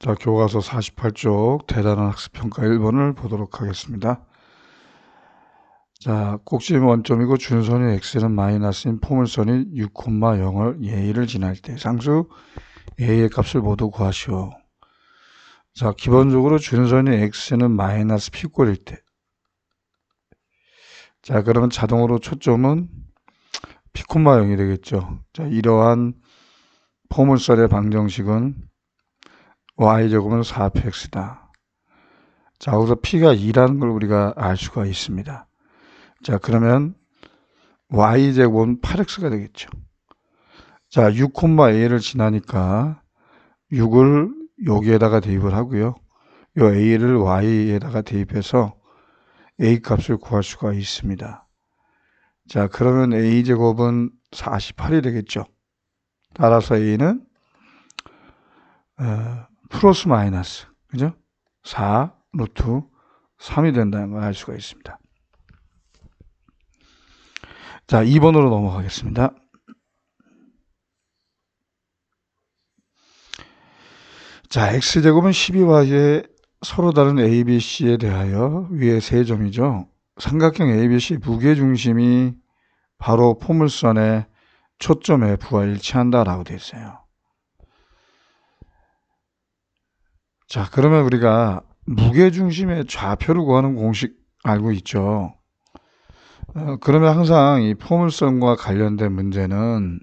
자, 교과서 48쪽 대단한 학습평가 1번을 보도록 하겠습니다. 자, 꼭지는 원점이고 준선이 x는 마이너스인 포물선이 6,0을 a를 지날 때 상수 a의 값을 모두 구하시오. 자, 기본적으로 준선이 x는 마이너스 p꼴일 때. 자, 그러면 자동으로 초점은 p,0이 되겠죠. 자, 이러한 포물선의 방정식은 y제곱은 4px다. 자, 여기서 p가 2라는 걸 우리가 알 수가 있습니다. 자, 그러면 y제곱은 8x가 되겠죠. 자, 6,a를 지나니까 6을 여기에다가 대입을 하고요. 요 a를 y에다가 대입해서 a 값을 구할 수가 있습니다. 자, 그러면 a제곱은 48이 되겠죠. 따라서 a는 플러스 마이너스, 그죠? 4 루트 3이 된다는 걸 알 수가 있습니다. 자, 2번으로 넘어가겠습니다. 자, x제곱은 12y의 서로 다른 ABC에 대하여 위에 세 점이죠. 삼각형 ABC 무게중심이 바로 포물선의 초점 F와 일치한다라고 되어 있어요. 자, 그러면 우리가 무게중심의 좌표를 구하는 공식 알고 있죠. 그러면 항상 이 포물선과 관련된 문제는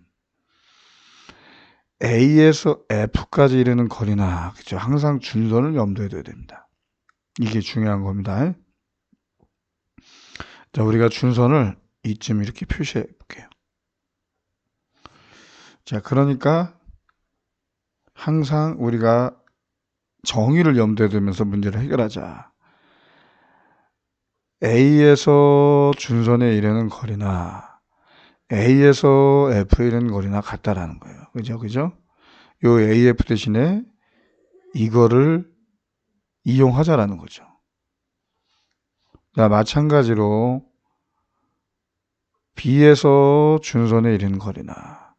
A에서 F까지 이르는 거리나, 그죠? 항상 준선을 염두에 둬야 됩니다. 이게 중요한 겁니다. 자, 우리가 준선을 이쯤 이렇게 표시해 볼게요. 자, 그러니까 항상 우리가 정의를 염두에 두면서 문제를 해결하자. A에서 준선에 이르는 거리나 A에서 F에 이르는 거리나 같다라는 거예요. 그죠? 요 AF 대신에 이거를 이용하자라는 거죠. 자, 마찬가지로 B에서 준선에 이르는 거리나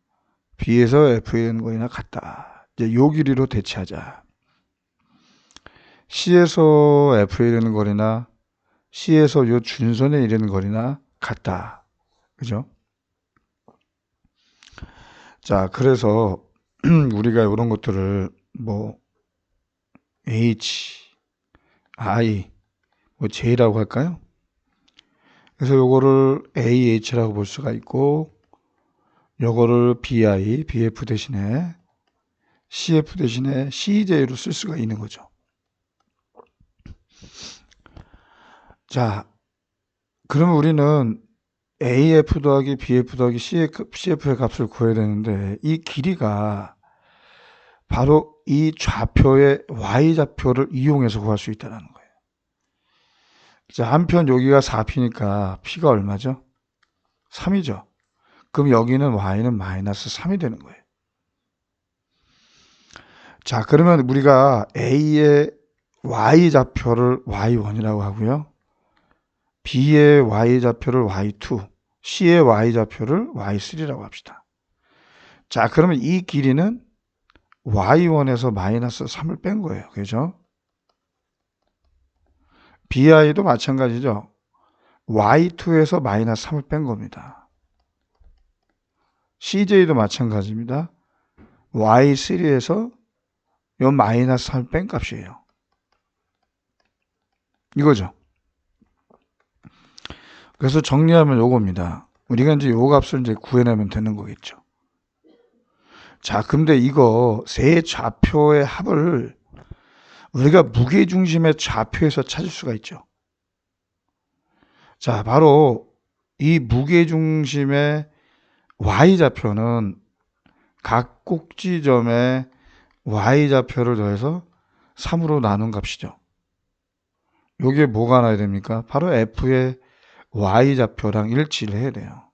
B에서 F에 이르는 거리나 같다. 이제 요 길이로 대체하자. C에서 F에 이르는 거리나 C에서 요 준선에 이르는 거리나 같다. 그죠? 자, 그래서 우리가 이런 것들을 뭐 H, I, 뭐 J라고 할까요? 그래서 요거를 AH라고 볼 수가 있고 요거를 BI, BF 대신에 CF 대신에 CJ로 쓸 수가 있는 거죠. 자, 그러면 우리는 AF 더하기 BF 더하기 CF의 값을 구해야 되는데 이 길이가 바로 이 좌표의 Y좌표를 이용해서 구할 수 있다는 거예요. 자, 한편 여기가 4P니까 P가 얼마죠? 3이죠. 그럼 여기는 Y는 마이너스 3이 되는 거예요. 자, 그러면 우리가 A의 Y좌표를 Y1이라고 하고요. B의 Y좌표를 Y2, C의 Y좌표를 Y3라고 합시다. 자, 그러면 이 길이는 Y1에서 마이너스 3을 뺀 거예요. 그죠? BI도 마찬가지죠. Y2에서 마이너스 3을 뺀 겁니다. CJ도 마찬가지입니다. Y3에서 요 마이너스 3을 뺀 값이에요. 이거죠. 그래서 정리하면 요겁니다. 우리가 이제 요 값을 이제 구해내면 되는 거겠죠. 자, 근데 이거 세 좌표의 합을 우리가 무게중심의 좌표에서 찾을 수가 있죠. 자, 바로 이 무게중심의 Y좌표는 각 꼭지점에 Y좌표를 더해서 3으로 나눈 값이죠. 요게 뭐가 나야 됩니까? 바로 F의 Y좌표랑 일치를 해야 돼요.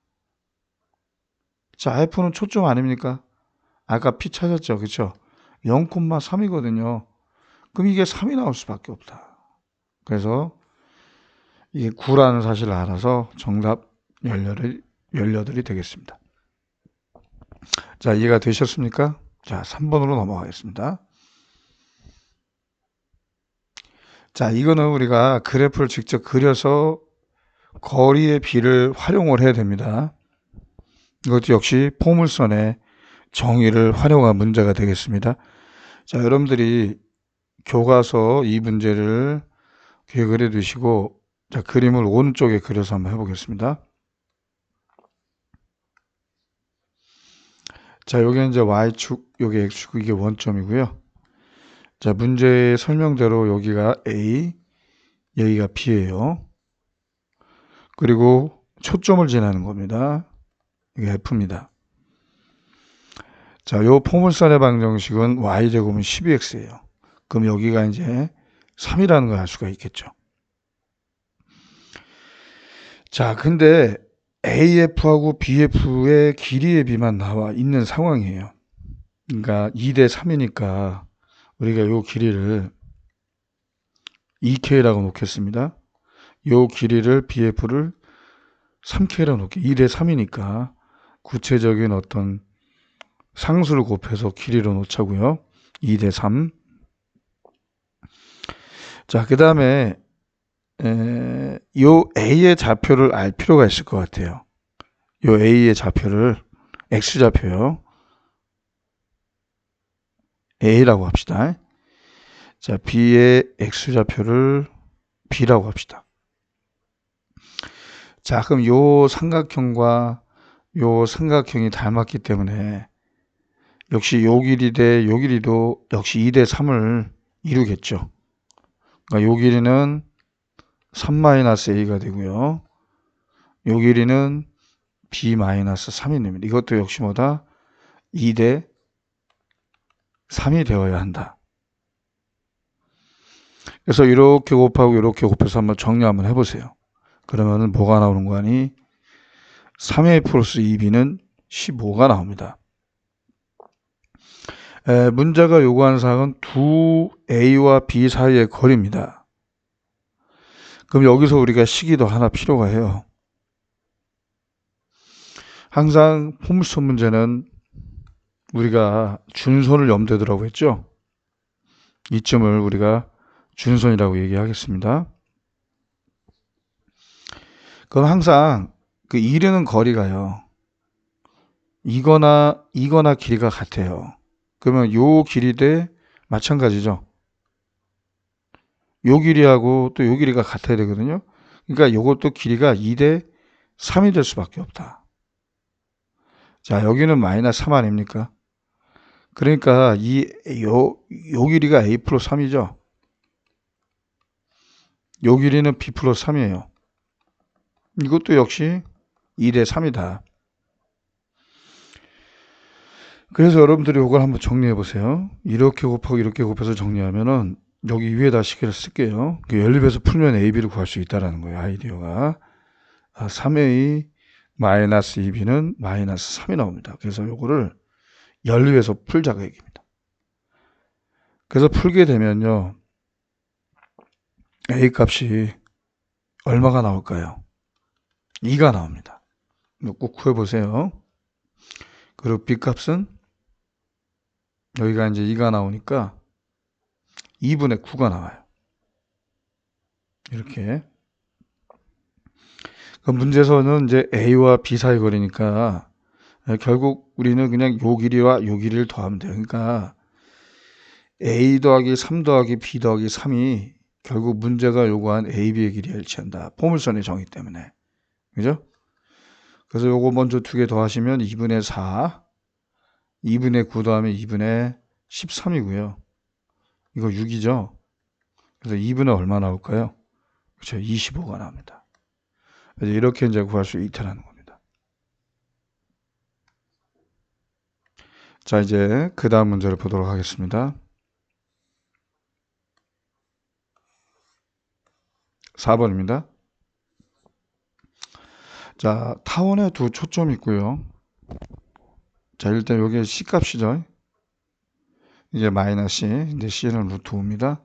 자, F는 초점 아닙니까? 아까 P 찾았죠. 그쵸? 0,3이거든요. 그럼 이게 3이 나올 수밖에 없다. 그래서 이게 9라는 사실을 알아서 정답 18이 되겠습니다. 자, 이해가 되셨습니까? 자, 3번으로 넘어가겠습니다. 자, 이거는 우리가 그래프를 직접 그려서 거리의 비를 활용을 해야 됩니다. 이것도 역시 포물선의 정의를 활용한 문제가 되겠습니다. 자, 여러분들이 교과서 이 문제를 귀에 그려 두시고, 자, 그림을 오른쪽에 그려서 한번 해보겠습니다. 자, 여기 이제 Y축, 여기 X축, 이게 원점이고요. 자, 문제의 설명대로 여기가 A, 여기가 B예요. 그리고 초점을 지나는 겁니다. 이게 F입니다. 자, 요 포물선의 방정식은 Y제곱은 12X예요. 그럼 여기가 이제 3이라는 걸 알 수가 있겠죠. 자, 근데 AF하고 BF의 길이의 비만 나와 있는 상황이에요. 그러니까 2대 3이니까 우리가 요 길이를 2K라고 놓겠습니다. 요 길이를 BF를 3K라고 놓게. 2대 3이니까 구체적인 어떤 상수를 곱해서 길이로 놓자고요. 2대 3. 자, 그 다음에 요 A의 좌표를 알 필요가 있을 것 같아요. 요 A의 좌표를 X좌표요. A라고 합시다. 자, B의 X좌표를 B라고 합시다. 자, 그럼 요 삼각형과 요 삼각형이 닮았기 때문에 역시 요 길이 대 요 길이도 역시 2대 3을 이루겠죠. 그러니까 요 길이는 3-A가 되고요. 요 길이는 B-3이 됩니다. 이것도 역시 뭐다? 2대 3이 되어야 한다. 그래서 이렇게 곱하고 이렇게 곱해서 한번 정리 한번 해보세요. 그러면 뭐가 나오는 거 아니? 3A 플러스 2B는 15가 나옵니다. 문제가 요구하는 사항은 두 A와 B 사이의 거리입니다. 그럼 여기서 우리가 식이도 하나 필요가 해요. 항상 포물선 문제는 우리가 준선을 염두에 두라고 했죠. 이 점을 우리가 준선이라고 얘기하겠습니다. 그럼 항상 그 이르는 거리가요. 이거나 길이가 같아요. 그러면 요 길이 대 마찬가지죠. 요 길이하고 또 요 길이가 같아야 되거든요. 그러니까 요것도 길이가 2대 3이 될 수밖에 없다. 자, 여기는 마이너스 3 아닙니까? 그러니까 요 길이가 A 플러스 3이죠. 요 길이는 B 플러스 3이에요. 이것도 역시 2대 3이다. 그래서 여러분들이 이걸 한번 정리해 보세요. 이렇게 곱하고 이렇게 곱해서 정리하면은 여기 위에다 식을 쓸게요. 연립해서 풀면 AB를 구할 수 있다는 거예요. 아이디어가. 3A 마이너스 2B는 마이너스 3이 나옵니다. 그래서 요거를 연립해서 풀자가 얘기입니다. 그래서 풀게 되면요. A 값이 얼마가 나올까요? 2가 나옵니다. 꼭 구해보세요. 그리고 B 값은 여기가 이제 2가 나오니까 2분의 9가 나와요. 이렇게. 그 문제에서는 이제 A와 B 사이 거리니까 결국 우리는 그냥 요 길이와 요 길이를 더하면 돼요. 그러니까 A 더하기 3 더하기 B 더하기 3이 결국 문제가 요구한 A, B의 길이에 일치한다. 포물선의 정의 때문에. 그죠? 그래서 요거 먼저 두 개 더하시면 2분의 4, 2분의 9 더하면 2분의 13이고요. 이거 6이죠? 그래서 2분의 얼마 나올까요? 그렇죠. 25가 나옵니다. 그래서 이렇게 이제 구할 수 있다는 겁니다. 자, 이제 그 다음 문제를 보도록 하겠습니다. 4번입니다. 자, 타원에 두 초점이 있고요. 자, 일단 여기 C 값이죠. 이제 마이너스 C, 이제 C는 루트 5입니다.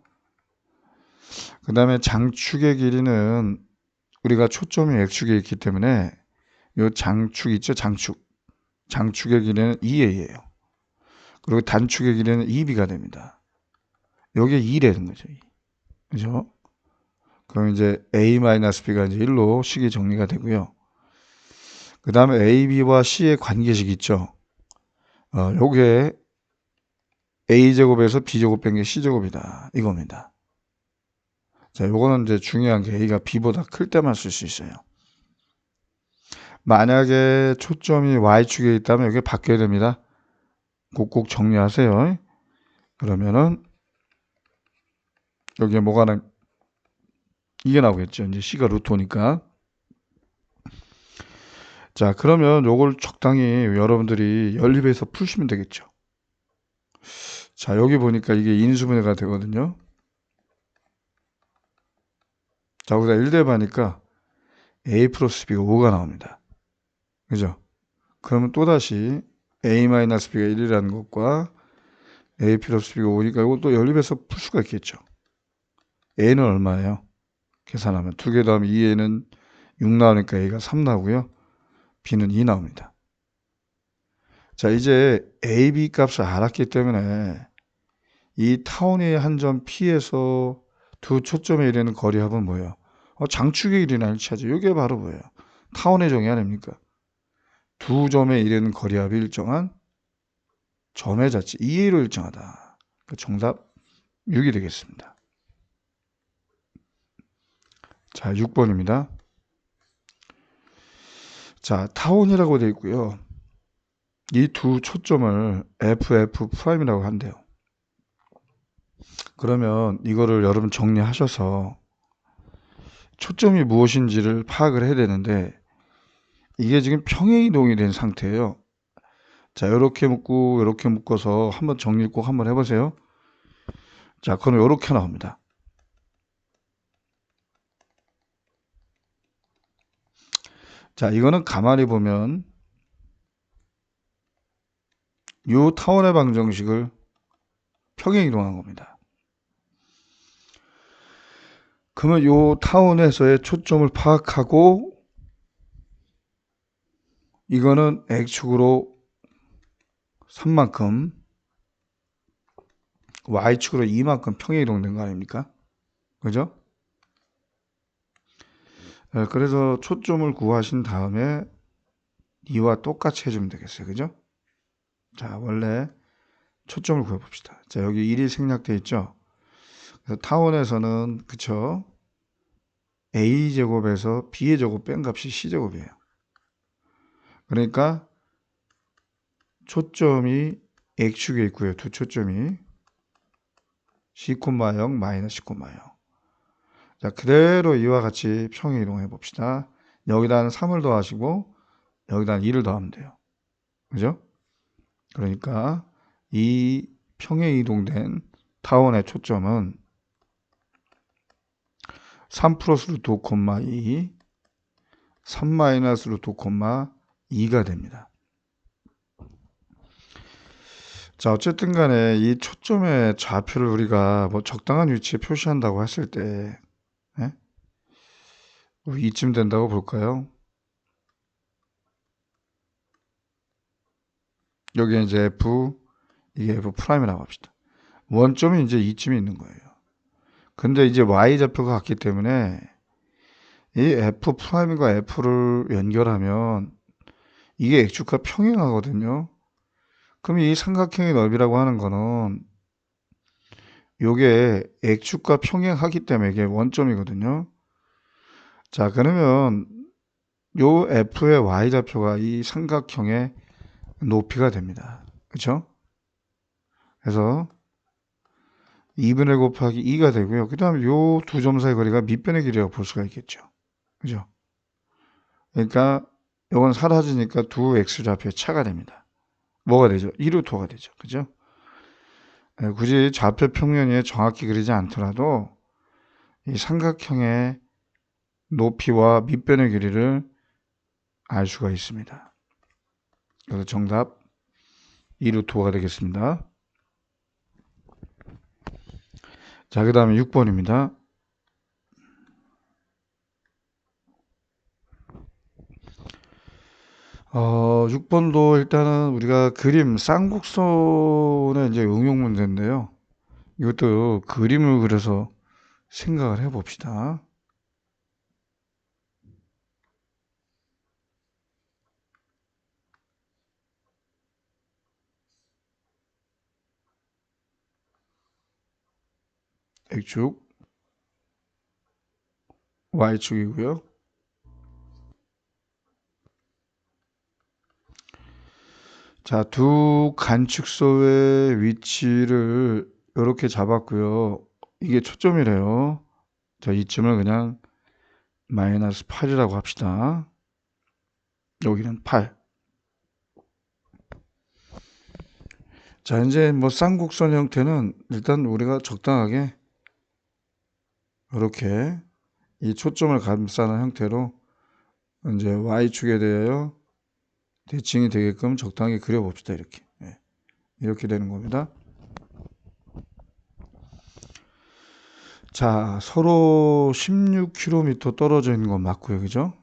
그 다음에 장축의 길이는 우리가 초점이 X축에 있기 때문에 이 장축 있죠? 장축의 길이는 2A예요. 그리고 단축의 길이는 2B가 됩니다. 여기에 2라는 거죠. 그죠? 그럼 이제 A-B가 이제 1로 식이 정리가 되고요. 그 다음에 AB와 C의 관계식 있죠. 요게 A제곱에서 B제곱 뺀 게 C제곱이다. 이겁니다. 자, 요거는 이제 중요한 게 A가 B보다 클 때만 쓸 수 있어요. 만약에 초점이 Y축에 있다면 이게 바뀌어야 됩니다. 꼭 정리하세요. 그러면은 여기에 뭐가 이게 나오겠죠. 이제 C가 루토니까. 자, 그러면 요걸 적당히 여러분들이 연립해서 푸시면 되겠죠. 자, 여기 보니까 이게 인수분해가 되거든요. 자, 여기다 1대입하니까 A 플러스 B가 5가 나옵니다. 그죠? 그러면 또다시 A-B가 1이라는 것과 A 플러스 B가 5니까 이것도 연립해서 풀 수가 있겠죠. A는 얼마예요? 계산하면 2개 더하면 2A는 6 나오니까 A가 3 나오고요. B는 2 나옵니다. 자, 이제 A, B 값을 알았기 때문에 이 타원의 한 점 P에서 두 초점에 이르는 거리합은 뭐예요? 장축의 길이나 일치하죠. 이게 바로 뭐예요? 타원의 정의 아닙니까? 두 점에 이르는 거리합이 일정한 점의 자체 2A로 일정하다. 그러니까 정답 6이 되겠습니다. 자, 6번입니다. 자, 타원이라고 되어 있고요. 이 두 초점을 FF'이라고 한대요. 그러면 이거를 여러분 정리하셔서 초점이 무엇인지를 파악을 해야 되는데 이게 지금 평행이동이 된 상태예요. 자, 이렇게 묶고 이렇게 묶어서 한번 정리를 꼭 한번 해보세요. 자, 그럼 이렇게 나옵니다. 자, 이거는 가만히 보면 이 타원의 방정식을 평행이동한 겁니다. 그러면 이 타원에서의 초점을 파악하고 이거는 X축으로 3만큼 Y축으로 2만큼 평행이동된 거 아닙니까? 그죠? 그래서 초점을 구하신 다음에 2와 똑같이 해주면 되겠어요. 그죠? 자, 원래 초점을 구해봅시다. 자, 여기 1이 생략되어 있죠? 그래서 타원에서는, 그쵸? A제곱에서 B의 제곱 뺀 값이 C제곱이에요. 그러니까 초점이 X축에 있고요. 두 초점이 C,0 마이너스 C,0. 자, 그대로 이와 같이 평행 이동해 봅시다. 여기다 3을 더하시고 여기다 2를 더하면 돼요. 그죠? 그러니까 이 평행 이동된 타원의 초점은 3 플러스 루트 5, 2, 3 마이너스 루트 5, 2가 됩니다. 자, 어쨌든 간에 이 초점의 좌표를 우리가 뭐 적당한 위치에 표시한다고 했을 때 이쯤 된다고 볼까요? 여기에 이제 F, 이게 F 프라임이라고 합시다. 원점이 이제 이쯤에 있는 거예요. 근데 이제 Y좌표가 같기 때문에 이 F 프라임과 F를 연결하면 이게 X축과 평행하거든요. 그럼 이 삼각형의 넓이라고 하는 거는 요게 X축과 평행하기 때문에 이게 원점이거든요. 자, 그러면 요 F의 Y좌표가 이 삼각형의 높이가 됩니다. 그렇죠? 그래서 2분의 1 곱하기 2가 되고요. 그 다음에 요 두 점 사이 거리가 밑변의 길이라고 볼 수가 있겠죠. 그죠? 그러니까 이건 사라지니까 두 X좌표의 차가 됩니다. 뭐가 되죠? 2루토가 되죠. 그죠? 굳이 좌표 평면에 정확히 그리지 않더라도 이 삼각형의 높이와 밑변의 길이를 알 수가 있습니다. 그래서 정답 2루토가 되겠습니다. 자, 그 다음에 6번입니다. 6번도 일단은 우리가 그림 쌍곡선의 이제 응용 문제인데요. 이것도 그림을 그려서 생각을 해 봅시다. X축, Y축이고요. 자, 두 관측소의 위치를 이렇게 잡았고요. 이게 초점이래요. 자, 이쯤을 그냥 마이너스 8이라고 합시다. 여기는 8. 자, 이제 뭐 쌍곡선 형태는 일단 우리가 적당하게 이렇게 이 초점을 감싸는 형태로 이제 Y축에 대하여 대칭이 되게끔 적당히 그려봅시다. 이렇게. 네. 이렇게 되는 겁니다. 자, 서로 16km 떨어져 있는 건 맞고요. 그죠?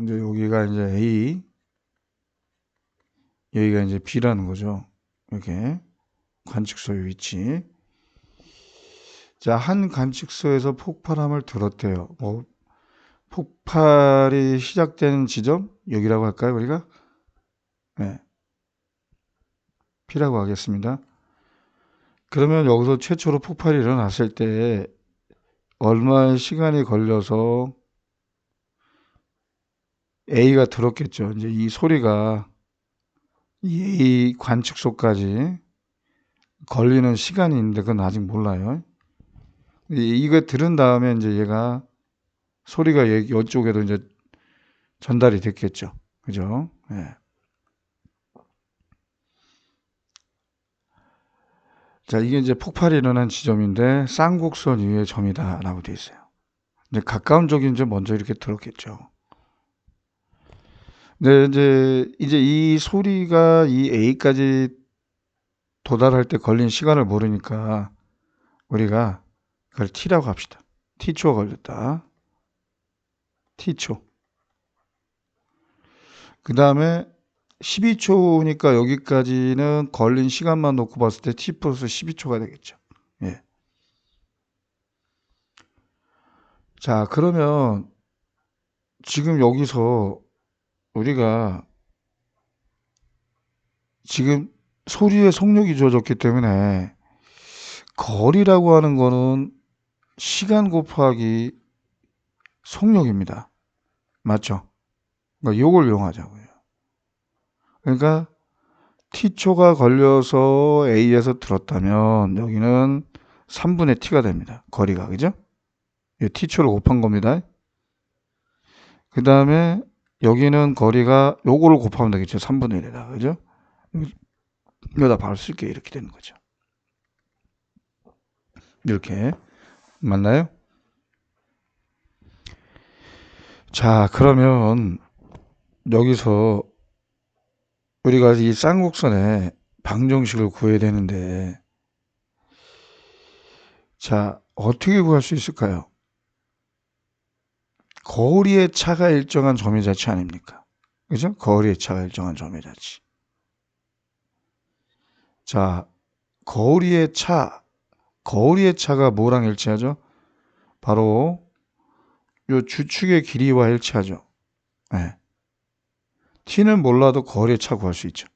이제 여기가 이제 A, 여기가 이제 B라는 거죠. 이렇게 관측소의 위치. 자, 한 관측소에서 폭발함을 들었대요. 뭐 폭발이 시작되는 지점 여기라고 할까요? 우리가 네, P라고 하겠습니다. 그러면 여기서 최초로 폭발이 일어났을 때 얼마의 시간이 걸려서 A가 들었겠죠. 이제 이 소리가 이 관측소까지 걸리는 시간이 있는데 그건 아직 몰라요. 이거 들은 다음에 이제 얘가 소리가 이쪽에도 이제 전달이 됐겠죠. 그죠? 네. 자, 이게 이제 폭발이 일어난 지점인데 쌍곡선 위의 점이다라고 되어 있어요. 이제 가까운 쪽이 이제 먼저 이렇게 들었겠죠. 네, 이제 이 소리가 이 A까지 도달할 때 걸린 시간을 모르니까 우리가 그걸 T라고 합시다. T초가 걸렸다. T초. 그 다음에 12초니까 여기까지는 걸린 시간만 놓고 봤을 때 T 플러스 12초가 되겠죠. 예. 자, 그러면 지금 여기서 우리가 지금 소리의 속력이 주어졌기 때문에 거리라고 하는 거는 시간 곱하기 속력입니다. 맞죠? 그러니까 요걸 이용하자고요. 그러니까 T초가 걸려서 A에서 들었다면 여기는 3분의 T가 됩니다. 거리가. 그죠? T초를 곱한 겁니다. 그 다음에 여기는 거리가 요거를 곱하면 되겠죠. 3분의 1에다. 그죠? 여기다 바로 쓸게요. 이렇게 되는 거죠. 이렇게. 맞나요? 자, 그러면 여기서 우리가 이 쌍곡선의 방정식을 구해야 되는데, 자, 어떻게 구할 수 있을까요? 거리의 차가 일정한 점유자치 아닙니까? 그죠? 거리의 차가 일정한 점유자치. 자, 거리의 차가 뭐랑 일치하죠? 바로 요 주축의 길이와 일치하죠. 네. T는 몰라도 거리의 차 구할 수 있죠.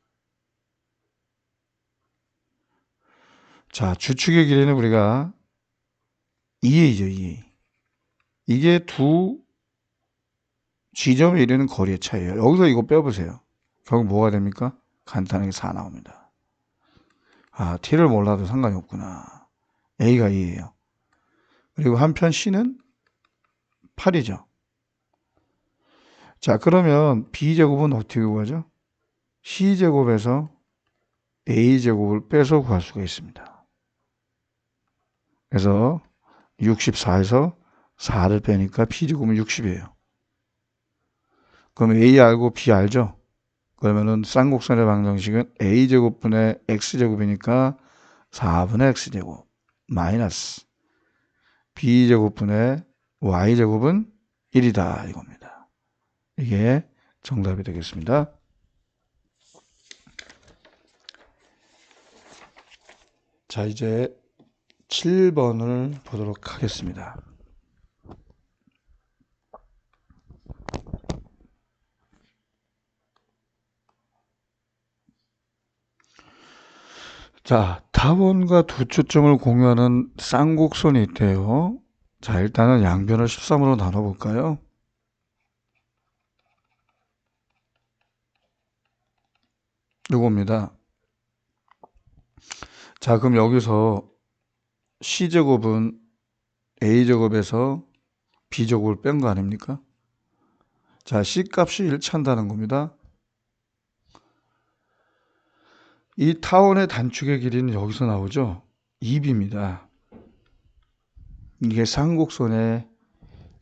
자, 주축의 길이는 우리가 2A죠, 2A. 이게 두 지점에 이르는 거리의 차이예요. 여기서 이거 빼보세요. 결국 뭐가 됩니까? 간단하게 4 나옵니다. 아, T를 몰라도 상관이 없구나. A가 2예요. 그리고 한편 C는 8이죠. 자, 그러면 B제곱은 어떻게 구하죠? C제곱에서 A제곱을 빼서 구할 수가 있습니다. 그래서 64에서 4를 빼니까 B제곱은 60이에요. 그럼 A 알고 B 알죠? 그러면은 쌍곡선의 방정식은 A제곱분의 X제곱이니까 4분의 X제곱 마이너스 B제곱분의 Y제곱은 1이다 이겁니다. 이게 정답이 되겠습니다. 자, 이제 7번을 보도록 하겠습니다. 자, 타원과 두 초점을 공유하는 쌍곡선이 있대요. 자, 일단은 양변을 13으로 나눠볼까요? 이겁니다. 자, 그럼 여기서 C제곱은 A제곱에서 B제곱을 뺀 거 아닙니까? 자, C값이 일치한다는 겁니다. 이 타원의 단축의 길이는 여기서 나오죠? 2B입니다. 이게 쌍곡선의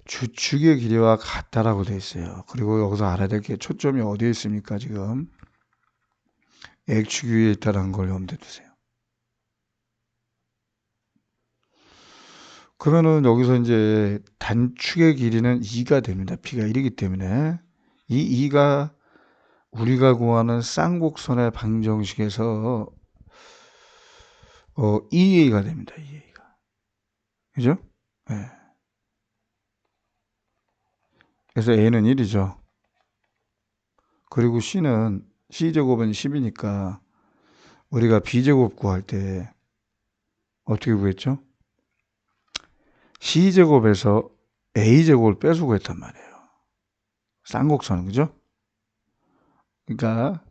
주축의 길이와 같다라고 되어 있어요. 그리고 여기서 알아야 될 게 초점이 어디에 있습니까? 지금 X축 위에 있다는 걸 염두에 두세요. 그러면은 여기서 이제 단축의 길이는 2가 됩니다. B가 1이기 때문에 이 2가 우리가 구하는 쌍곡선의 방정식에서 EA가 됩니다. EA가. 그죠? 네. 그래서 A는 1이죠. 그리고 C제곱은 10이니까 우리가 B제곱 구할 때 어떻게 구했죠? C제곱에서 A제곱을 빼서 구했단 말이에요. 쌍곡선, 그죠? 그러니까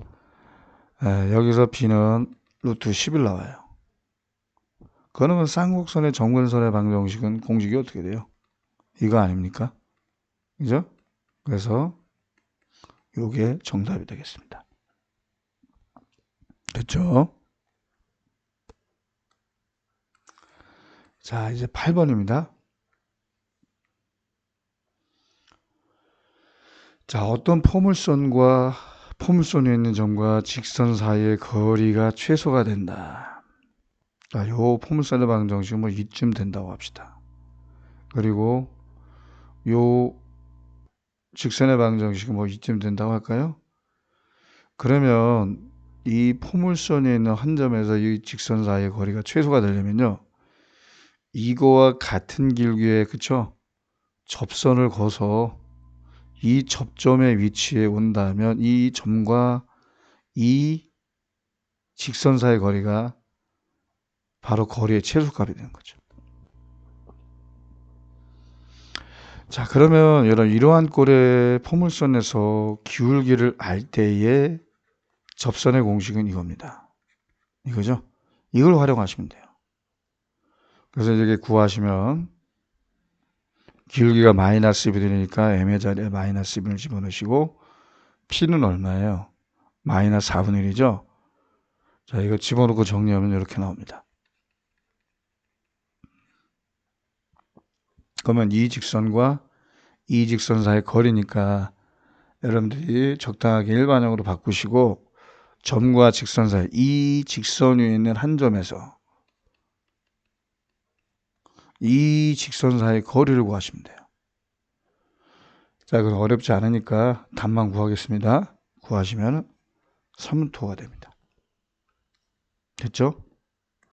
여기서 B는 루트 10일 나와요. 그러면 쌍곡선의 정근선의 방정식은 공식이 어떻게 돼요? 이거 아닙니까? 그죠? 그래서 이게 정답이 되겠습니다. 됐죠? 자, 이제 8번입니다. 자, 어떤 포물선과 포물선에 있는 점과 직선 사이의 거리가 최소가 된다. 자, 요 포물선의 방정식은 뭐 이쯤 된다고 합시다. 그리고 요 직선의 방정식은 뭐 이쯤 된다고 할까요? 그러면 이 포물선에 있는 한 점에서 이 직선 사이의 거리가 최소가 되려면요. 이거와 같은 길기에 그쵸? 접선을 거서 이 접점의 위치에 온다면 이 점과 이 직선 사이의 거리가 바로 거리의 최소값이 되는 거죠. 자, 그러면 여러분 이러한 꼴의 포물선에서 기울기를 알 때의 접선의 공식은 이겁니다. 이거죠? 이걸 활용하시면 돼요. 그래서 이렇게 구하시면 기울기가 마이너스 1이 되니까 m의 자리에 마이너스 1을 집어넣으시고 P는 얼마예요? 마이너스 4분의 1이죠? 자, 이거 집어넣고 정리하면 이렇게 나옵니다. 그러면 이 직선과 이 직선 사이 거리니까 여러분들이 적당하게 일반형으로 바꾸시고 점과 직선 사이, 이 직선 위에 있는 한 점에서 이 직선 사이 거리를 구하시면 돼요. 자, 그건 어렵지 않으니까 답만 구하겠습니다. 구하시면 3토가 됩니다. 됐죠?